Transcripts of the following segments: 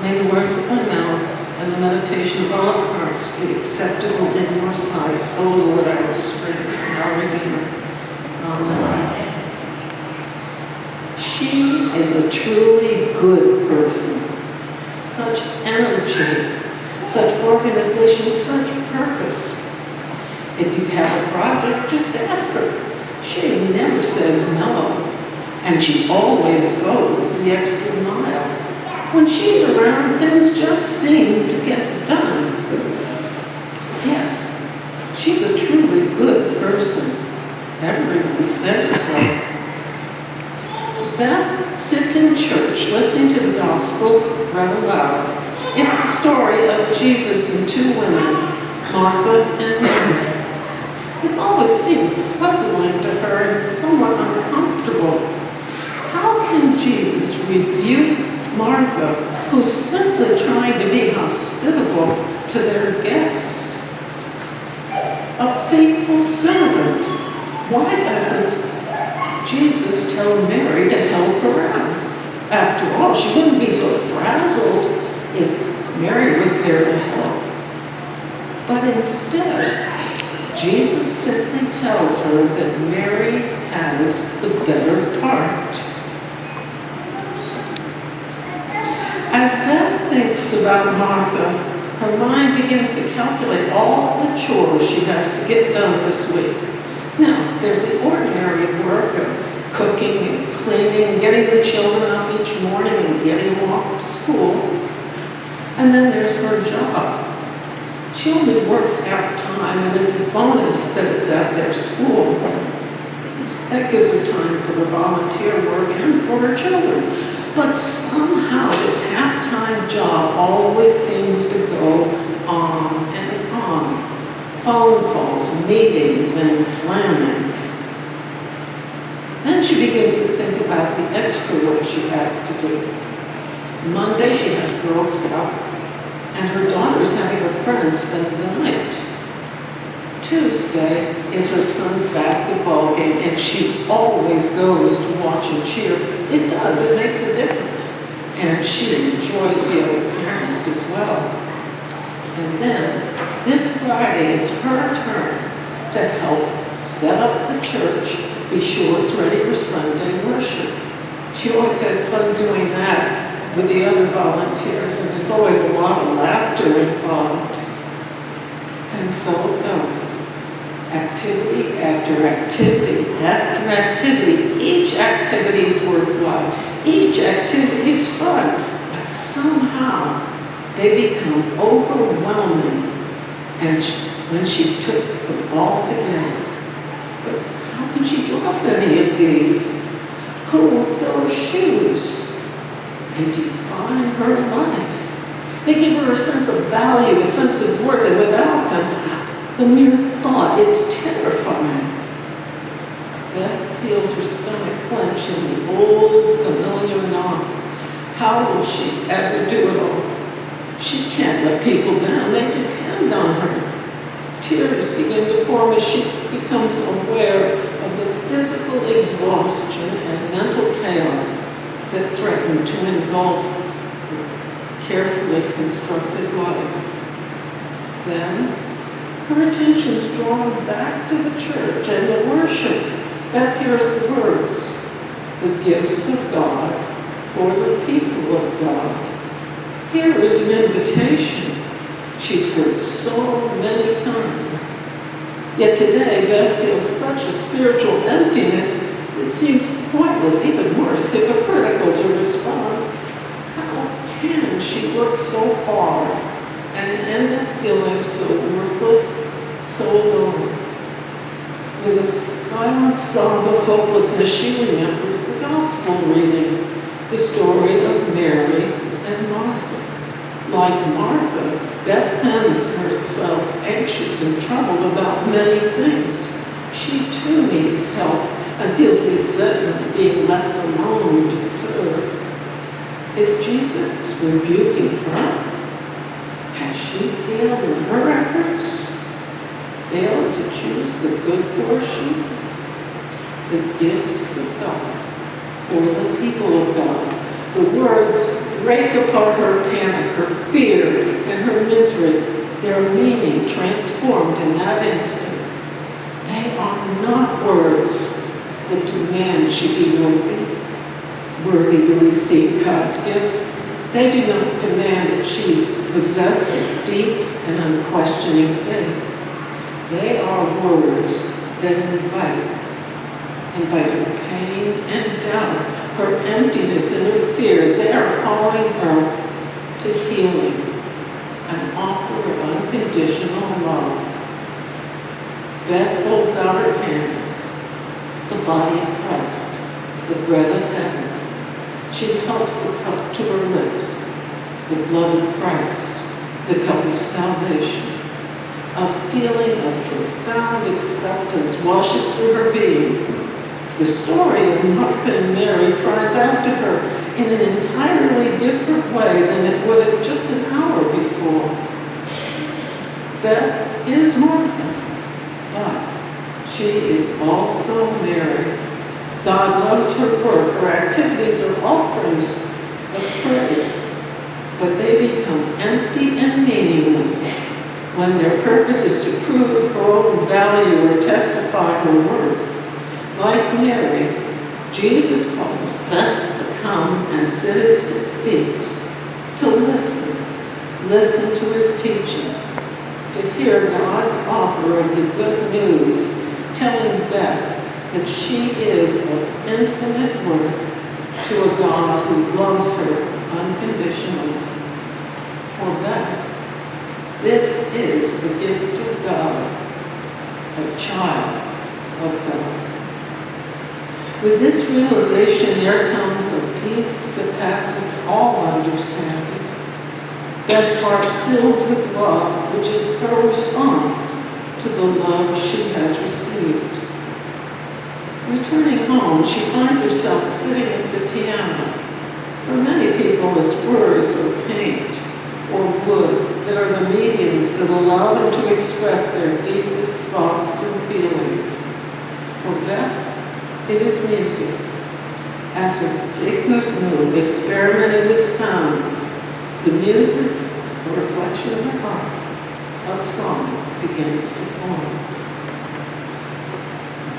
May the words of my mouth and the meditation of all our hearts be acceptable in your sight, O Lord, our strength and our Redeemer. Amen. She is a truly good person. Such energy, such organization, such purpose. If you have a project, just ask her. She never says no, and she always goes the extra mile. When she's around, things just seem to get done. Yes, she's a truly good person. Everyone says so. Beth sits in church listening to the gospel read aloud. It's the story of Jesus and two women, Martha and Mary. It's always seemed puzzling to her and somewhat uncomfortable. How can Jesus rebuke Martha, who's simply trying to be hospitable to their guest? A faithful servant. Why doesn't Jesus tell Mary to help her out? After all, she wouldn't be so frazzled if Mary was there to help. But instead, Jesus simply tells her that Mary has the better part. As Beth thinks about Martha, her mind begins to calculate all the chores she has to get done this week. Now, there's the ordinary work of cooking and cleaning, getting the children up each morning and getting them off to school. And then there's her job. She only works half-time, and it's a bonus that it's at their school. That gives her time for the volunteer work and for her children. But somehow this half-time job always seems to go on and on. Phone calls, meetings, and plannings. Then she begins to think about the extra work she has to do. Monday she has Girl Scouts, and her daughter's having her friends spend the night. Tuesday is her son's basketball game, and she always goes to watch and cheer. It does, it makes a difference. And she enjoys the other parents as well. And then, this Friday, it's her turn to help set up the church, be sure it's ready for Sunday worship. She always has fun doing that with the other volunteers, and there's always a lot of laughter involved. And so it goes. Activity after activity after activity. Each activity is worthwhile. Each activity is fun. But somehow they become overwhelming. And when she puts them all together, but how can she drop any of these? Who will fill her shoes? They define her life. They give her a sense of value, a sense of worth, and without them, the mere thought, it's terrifying. Beth feels her stomach clench in the old familiar knot. How will she ever do it all? She can't let people down. They depend on her. Tears begin to form as she becomes aware of the physical exhaustion and mental chaos that threaten to engulf her carefully constructed life. Then, her attention is drawn back to the church and the worship. Beth hears the words, the gifts of God for the people of God. Here is an invitation she's heard so many times. Yet today, Beth feels such a spiritual emptiness, it seems pointless, even worse, hypocritical to respond. How can she work so hard and end up feeling so worthless, so alone? With a silent sob of hopelessness, she remembers the gospel reading, the story of Mary and Martha. Like Martha, Beth finds herself anxious and troubled about many things. She too needs help and feels resentment at being left alone to serve. Is Jesus rebuking her? Has she failed in her efforts? Failed to choose the good portion? The gifts of God for the people of God. The words, break apart her panic, her fear, and her misery, their meaning transformed in that instant. They are not words that demand she be worthy to receive God's gifts. They do not demand that she possess a deep and unquestioning faith. They are words that invite her pain and doubt, her emptiness and her fears. They are calling her to healing, an offer of unconditional love. Beth holds out her hands, the body of Christ, the bread of heaven. She helps the cup to her lips, the blood of Christ, the cup of salvation. A feeling of profound acceptance washes through her being. The story of Martha and Mary cries out to her in an entirely different way than it would have just an hour before. Beth is Martha, but she is also Mary. God loves her work. Her activities are offerings of praise, but they become empty and meaningless when their purpose is to prove her own value or testify her worth. Like Mary, Jesus calls Beth to come and sit at his feet, to listen to his teaching, to hear God's offer of the good news, telling Beth that she is of infinite worth to a God who loves her unconditionally. For Beth, this is the gift of God, a child of God. With this realization, there comes a peace that passes all understanding. Beth's heart fills with love, which is her response to the love she has received. Returning home, she finds herself sitting at the piano. For many people, it's words or paint or wood that are the mediums that allow them to express their deepest thoughts and feelings. For Beth, it is music. As her fingers move, experimenting with sounds, the music, a reflection of her heart, a song begins to form.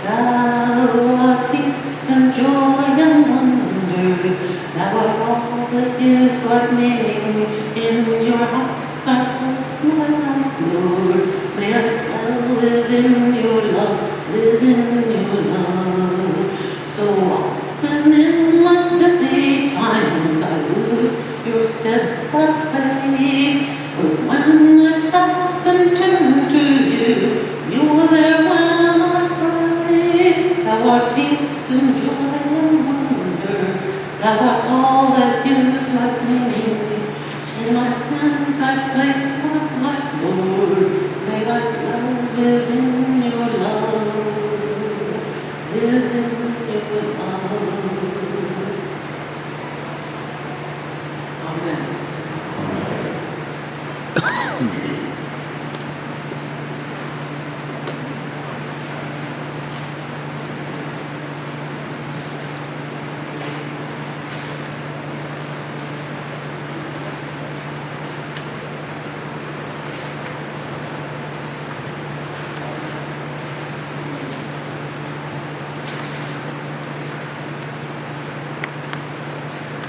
Thou art peace and joy and wonder, thou art all that gives life meaning. In your heart I place my life, Lord. May I dwell within your love, within your love. So often in life's busy times I lose your steadfast face, but when I stop and turn to you, you're there when I pray. Thou art peace and joy and wonder, thou art all that gives life meaning. In my hands I place my life, Lord. May I dwell within your love, within your love. Amen.